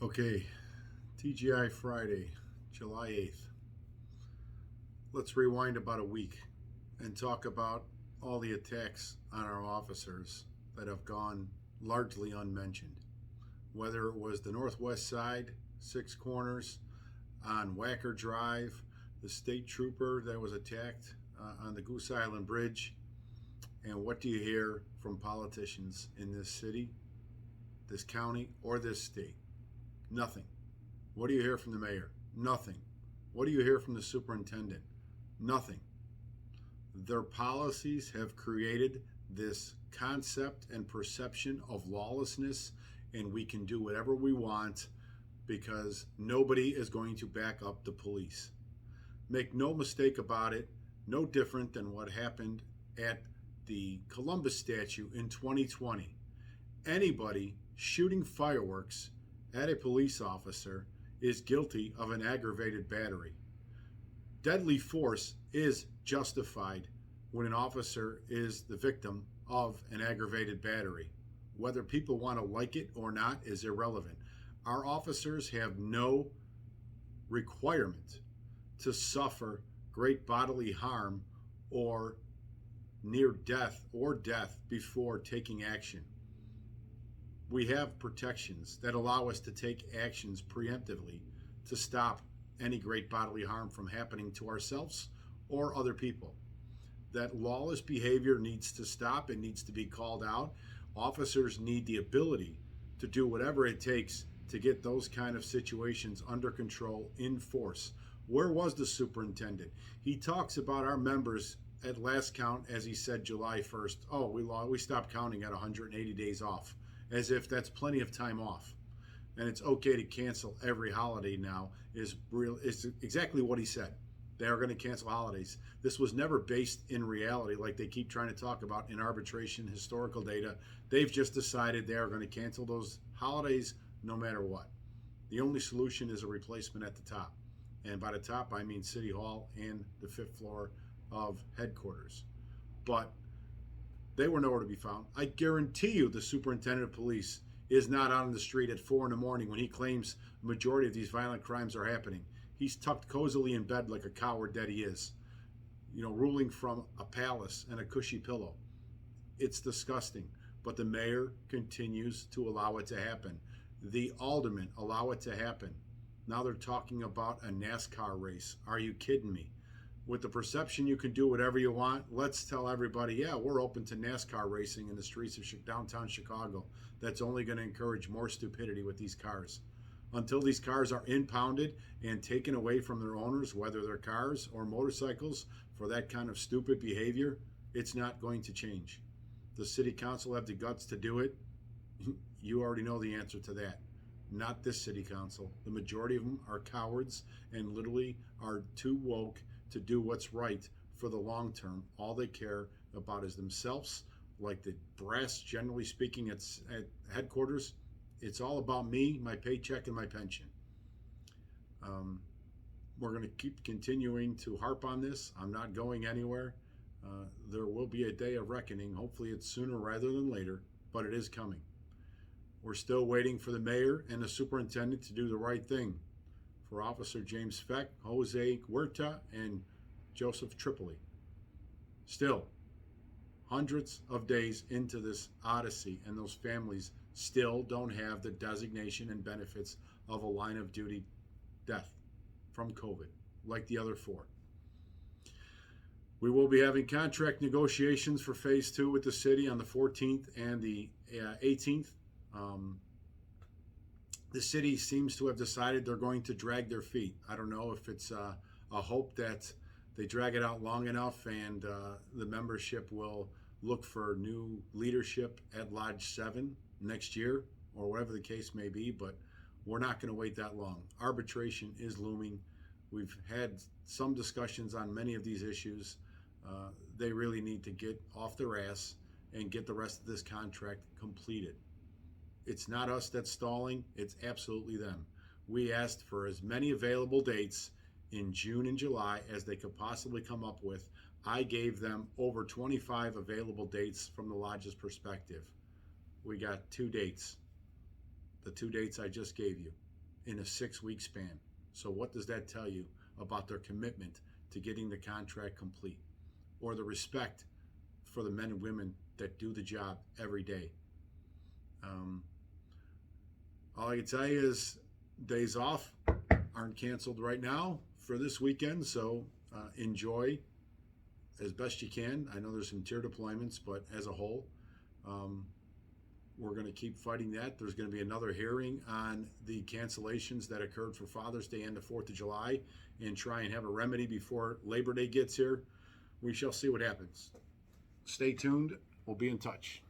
Okay, TGI Friday, July 8th. Let's rewind about a week and talk about all the attacks on our officers that have gone largely unmentioned. Whether it was the Northwest Side, Six Corners, on Wacker Drive, the state trooper that was attacked on the Goose Island Bridge, and what do you hear from politicians in this city, this county, or this state? Nothing. What do you hear from the mayor? Nothing. What do you hear from the superintendent? Nothing. Their policies have created this concept and perception of lawlessness, and we can do whatever we want because nobody is going to back up the police. Make no mistake about it, no different than what happened at the Columbus statue in 2020. Anybody shooting fireworks at a police officer is guilty of an aggravated battery. Deadly force is justified when an officer is the victim of an aggravated battery. Whether people want to like it or not is irrelevant. Our officers have no requirement to suffer great bodily harm or near death or death before taking action. We have protections that allow us to take actions preemptively to stop any great bodily harm from happening to ourselves or other people. That lawless behavior needs to stop. It needs to be called out. Officers need the ability to do whatever it takes to get those kind of situations under control in force. Where was the superintendent? He talks about our members at last count, as he said, July 1st. Oh, we stopped counting at 180 days off, as if that's plenty of time off. And it's okay to cancel every holiday now is exactly what he said. They are going to cancel holidays. This was never based in reality like they keep trying to talk about in arbitration, historical data. They've just decided they are going to cancel those holidays no matter what. The only solution is a replacement at the top. And by the top, I mean City Hall and the 5th floor of headquarters. But they were nowhere to be found. I guarantee you the superintendent of police is not out on the street at 4 in the morning when he claims the majority of these violent crimes are happening. He's tucked cozily in bed like a coward that he is, ruling from a palace and a cushy pillow. It's disgusting, but the mayor continues to allow it to happen. The aldermen allow it to happen. Now they're talking about a NASCAR race. Are you kidding me? With the perception you can do whatever you want, let's tell everybody, yeah, we're open to NASCAR racing in the streets of downtown Chicago. That's only going to encourage more stupidity with these cars. Until these cars are impounded and taken away from their owners, whether they're cars or motorcycles, for that kind of stupid behavior, it's not going to change. Does City Council have the guts to do it? You already know the answer to that. Not this City Council. The majority of them are cowards and literally are too woke to do what's right for the long term. All they care about is themselves. Like the brass, generally speaking, at headquarters, it's all about me, my paycheck, and my pension. We're going to keep continuing to harp on this. I'm not going anywhere. There will be a day of reckoning. Hopefully it's sooner rather than later, but it is coming. We're still waiting for the mayor and the superintendent to do the right thing for Officer James Feck, Jose Huerta, and Joseph Tripoli. Still, hundreds of days into this odyssey, and those families still don't have the designation and benefits of a line of duty death from COVID, like the other 4. We will be having contract negotiations for phase 2 with the city on the 14th and the 18th. The city seems to have decided they're going to drag their feet. I don't know if it's a hope that they drag it out long enough and the membership will look for new leadership at Lodge 7 next year, or whatever the case may be, but we're not going to wait that long. Arbitration is looming. We've had some discussions on many of these issues. They really need to get off their ass and get the rest of this contract completed. It's not us that's stalling, it's absolutely them. We asked for as many available dates in June and July as they could possibly come up with. I gave them over 25 available dates from the lodge's perspective. We got 2 dates. The 2 dates I just gave you. in a 6-week span. So what does that tell you about their commitment to getting the contract complete, or the respect for the men and women that do the job every day? All I can tell you is days off aren't canceled right now for this weekend, so enjoy as best you can. I know there's some tier deployments, but as a whole, we're going to keep fighting that. There's going to be another hearing on the cancellations that occurred for Father's Day and the 4th of July, and try and have a remedy before Labor Day gets here. We shall see what happens. Stay tuned. We'll be in touch.